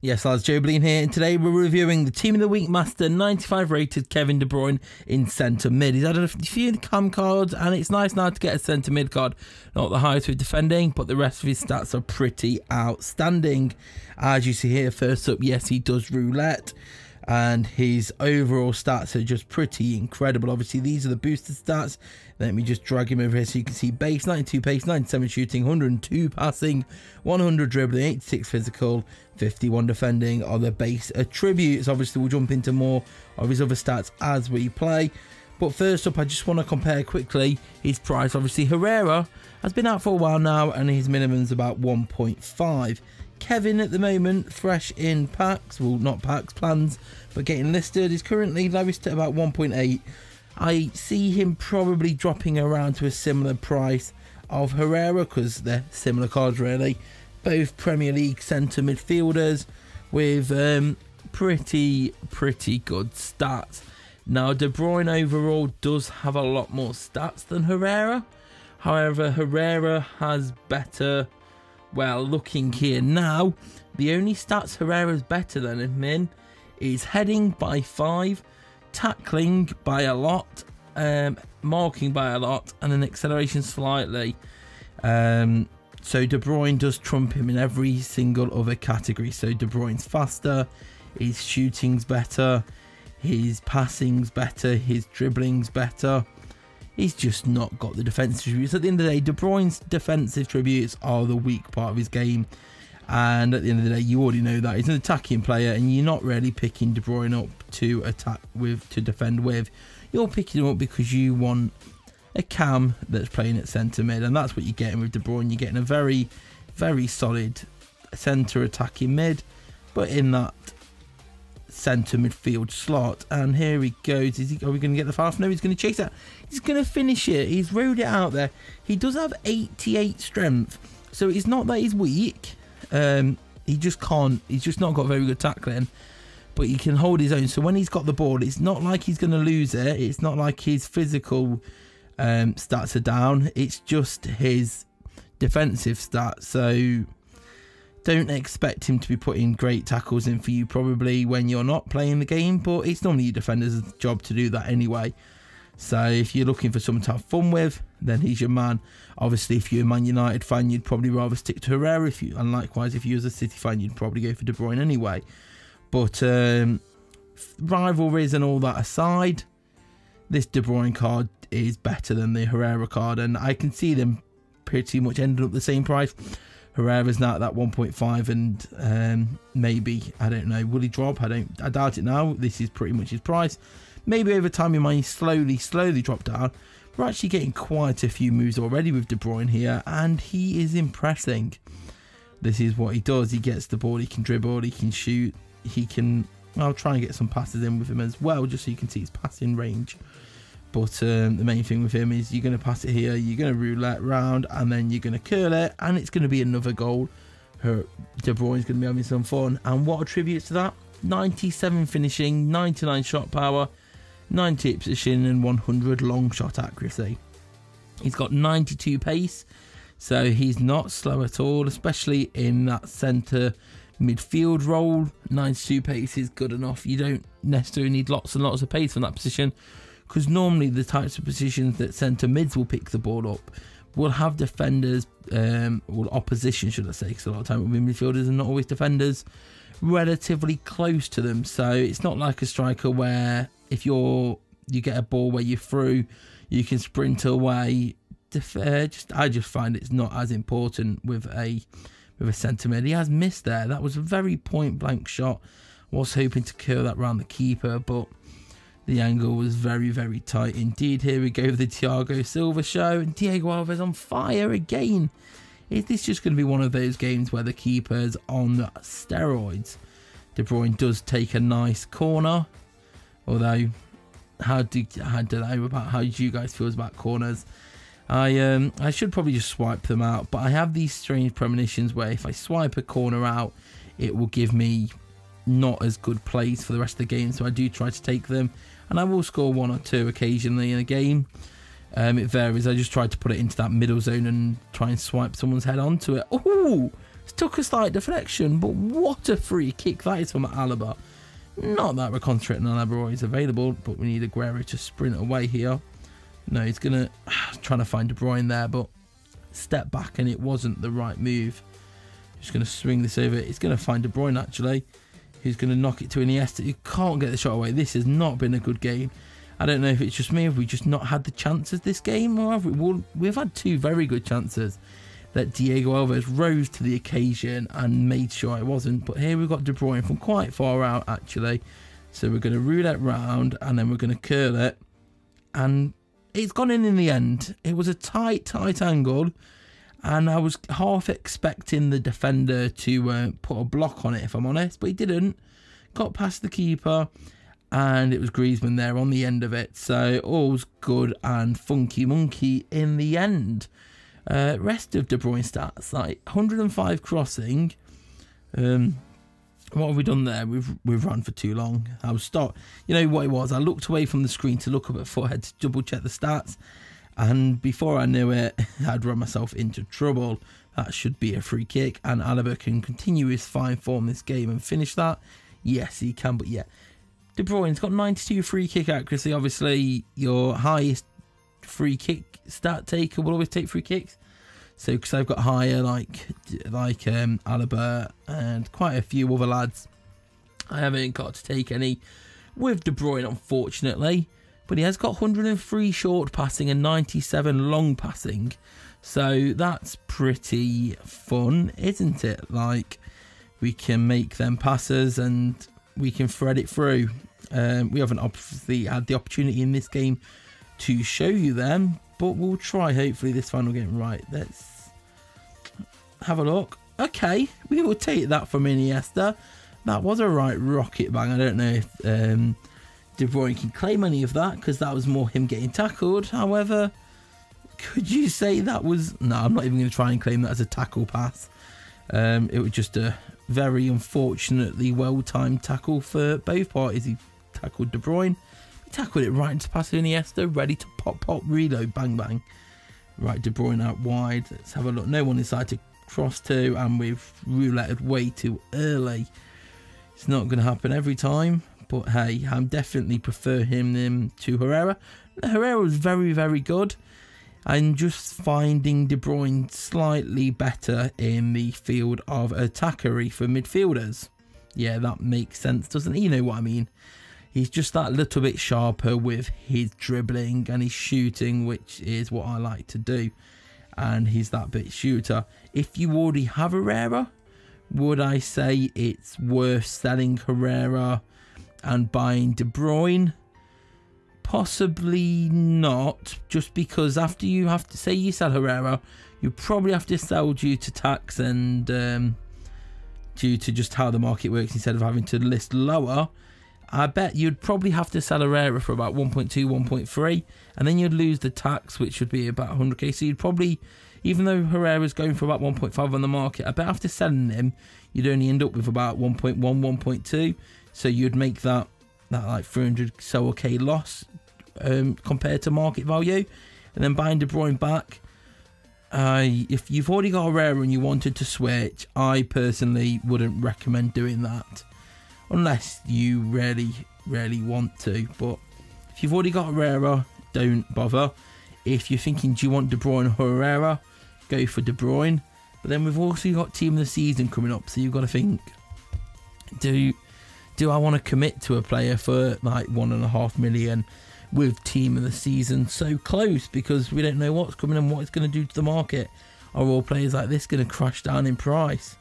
Yes, lads, joebiline here, and today we're reviewing the Team of the Week Master 95 rated Kevin De Bruyne in centre mid. He's had a few cam cards, and it's nice now to get a centre mid card. Not the highest with defending, but the rest of his stats are pretty outstanding. As you see here, first up, yes, he does roulette, and his overall stats are just pretty incredible. Obviously, these are the boosted stats. Let me just drag him over here so you can see base, 92 pace, 97 shooting, 102 passing, 100 dribbling, 86 physical, 51 defending are the base attributes. Obviously, we'll jump into more of his other stats as we play. But first up, I just want to compare quickly his price. Obviously, Herrera has been out for a while now, and his minimum's about 1.5. Kevin at the moment, fresh in packs, well, not packs, plans, but getting listed, is currently lowest at about 1.8. I see him probably dropping around to a similar price of Herrera because they're similar cards really. Both Premier League centre midfielders with pretty good stats. Now, De Bruyne overall does have a lot more stats than Herrera. However, Herrera has better, well, looking here now, the only stats Herrera's better than him in is heading by 5, tackling by a lot, marking by a lot, and then acceleration slightly. So De Bruyne does trump him in every single other category. So De Bruyne's faster, his shooting's better, his passing's better, his dribbling's better. He's just not got the defensive attributes. At the end of the day, De Bruyne's defensive attributes are the weak part of his game. And at the end of the day, you already know that he's an attacking player, and you're not really picking De Bruyne up to attack with, to defend with. You're picking him up because you want a cam that's playing at centre mid, and that's what you're getting with De Bruyne. You're getting a very solid centre attacking mid, but in that centre midfield slot. And here he goes. Are we going to get the fast? No, he's going to chase that. He's going to finish it. He's rode it out there. He does have 88 strength, so it's not that he's weak. He just can't, he's just not got very good tackling, but he can hold his own. So when he's got the ball, it's not like he's going to lose it. It's not like his physical stats are down. It's just his defensive stats. So don't expect him to be putting great tackles in for you probably when you're not playing the game, but it's normally your defender's job to do that anyway. So if you're looking for someone to have fun with, then he's your man. Obviously, if you're a Man United fan, you'd probably rather stick to Herrera. And likewise, if you was a City fan, you'd probably go for De Bruyne anyway. But rivalries and all that aside, this De Bruyne card is better than the Herrera card, and I can see them pretty much ending up the same price. Herrera's now at that 1.5, and maybe, I don't know, will he drop? I doubt it now. This is pretty much his price. Maybe over time he might slowly drop down. We're actually getting quite a few moves already with De Bruyne here, and he is impressing. This is what he does. He gets the ball, he can dribble, he can shoot, he can... I'll try and get some passes in with him as well, just so you can see his passing range. But the main thing with him is you're going to pass it here, you're going to roulette round, and then you're going to curl it, and it's going to be another goal. De Bruyne's going to be having some fun. And what attributes to that? 97 finishing, 99 shot power, 98 position, and 100 long shot accuracy. He's got 92 pace, so he's not slow at all, especially in that centre midfield role. 92 pace is good enough. You don't necessarily need lots and lots of pace from that position, because normally the types of positions that centre mids will pick the ball up will have defenders, or opposition should I say, because a lot of time with midfielders and not always defenders, relatively close to them. So it's not like a striker where if you get a ball where you're through, you can sprint away. I just find it's not as important with a centre mid. He has missed there. That was a very point blank shot. I was hoping to curl that round the keeper, but the angle was very tight indeed. Here we go with the Thiago Silva show, and Diego Alves on fire again. Is this just going to be one of those games where the keeper's on steroids? De Bruyne does take a nice corner, although how do you guys feel about corners? I should probably just swipe them out, but I have these strange premonitions where if I swipe a corner out, it will give me not as good plays for the rest of the game, so I do try to take them, and I will score 1 or 2 occasionally in a game. It varies. I just try to put it into that middle zone and try and swipe someone's head onto it. Oh, Took a slight deflection, but what a free kick that is from Alaba. Not that we're concentrating on Alaba, always available, but we need Aguero to sprint away here. No, he's going to... trying to find De Bruyne there, but step back and it wasn't the right move. Just going to swing this over. He's going to find De Bruyne, actually, who's going to knock it to Iniesta. You can't get the shot away. This has not been a good game. I don't know if it's just me, have we just not had the chances this game, or have we? Well, we've had two very good chances that Diego Alves rose to the occasion and made sure it wasn't. But here we've got De Bruyne from quite far out, actually. So we're going to roulette round and then we're going to curl it. And it's gone in the end. It was a tight angle. And I was half expecting the defender to put a block on it, if I'm honest. But he didn't. Got past the keeper. And it was Griezmann there on the end of it. So all's good and funky monkey in the end. Rest of De Bruyne stats, like 105 crossing. What have we done there? We've run for too long. I was you know what it was? I looked away from the screen to look up at forehead to double check the stats, and before I knew it, I'd run myself into trouble. That should be a free kick, and Alaba can continue his fine form this game and finish that. Yes, he can, but yeah, De Bruyne's got 92 free kick accuracy. Obviously, your highest free kick stat taker will always take free kicks. So because I've got higher like Alaba and quite a few other lads, I haven't got to take any with De Bruyne, unfortunately. But he has got 103 short passing and 97 long passing. So that's pretty fun, isn't it? Like, we can make them passes and we can thread it through. We haven't obviously had the opportunity in this game to show you them, but we'll try hopefully this final game. Right, let's have a look. Okay, we will take that from Iniesta. That was a right rocket bang. I don't know if De Bruyne can claim any of that, because that was more him getting tackled. However, could you say that was... No, I'm not even going to try and claim that as a tackle pass. It was just a very unfortunately well-timed tackle for both parties. He tackled De Bruyne. He tackled it right into pass Iniesta, ready to pop, reload, bang, bang. Right, De Bruyne out wide. Let's have a look. No one inside to cross to, and we've rouletted way too early. It's not going to happen every time, but hey, I definitely prefer him to Herrera. Herrera was very, very good. I'm just finding De Bruyne slightly better in the field of attackery for midfielders. Yeah, that makes sense, doesn't it? You know what I mean. He's just that little bit sharper with his dribbling and his shooting, which is what I like to do. And he's that bit shooter. If you already have Herrera, would I say it's worth selling Herrera and buying De Bruyne? Possibly not, just because after you have to say you sell Herrera, you probably have to sell due to tax and due to just how the market works instead of having to list lower. I bet you'd probably have to sell Herrera for about 1.2, 1.3, and then you'd lose the tax, which would be about 100k. So you'd probably, even though Herrera's going for about 1.5 on the market, I bet after selling him, you'd only end up with about 1.1, 1.2. So you'd make that like 300 so okay loss compared to market value. And then buying De Bruyne back, if you've already got Herrera and you wanted to switch, I personally wouldn't recommend doing that. Unless you really want to. But if you've already got Herrera, don't bother. If you're thinking, do you want De Bruyne or Herrera, go for De Bruyne. But then we've also got Team of the Season coming up, so you've got to think, do I want to commit to a player for like 1.5 million with Team of the Season so close, because we don't know what's coming and what it's going to do to the market? Are all players like this going to crash down in price?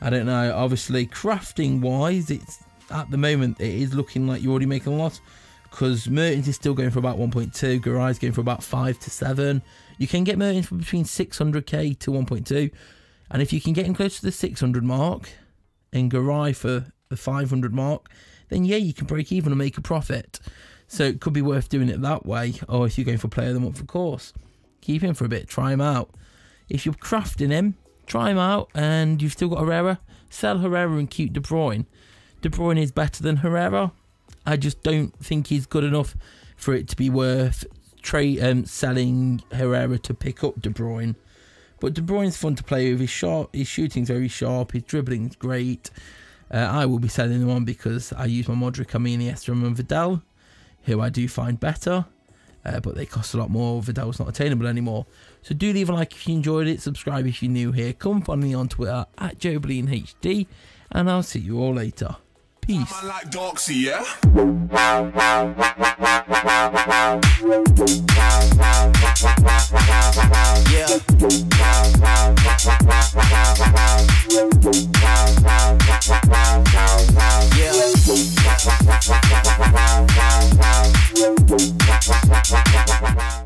I don't know. Obviously, crafting wise, it's at the moment it is looking like you're already making a loss, because Mertens is still going for about 1.2, Garai's going for about 5 to 7. You can get Mertens for between 600k to 1.2, and if you can get him close to the 600 mark and Garai for the 500 mark, then yeah, you can break even and make a profit. So it could be worth doing it that way. Or if you're going for player of the month, of course, keep him for a bit, try him out. If you're crafting him, try him out, and you've still got Herrera, sell Herrera and keep De Bruyne. De Bruyne is better than Herrera. I just don't think he's good enough for it to be worth selling Herrera to pick up De Bruyne. But De Bruyne's fun to play with. He's sharp, his shooting's very sharp, his dribbling's great. I will be selling him on because I use my Modric, Iniesta and Vidal, who I do find better. But they cost a lot more. Vidal's not attainable anymore. So do leave a like if you enjoyed it. Subscribe if you're new here. Come follow me on Twitter at joebilineHD. And I'll see you all later. Peace. I like Doxy, yeah? Yeah.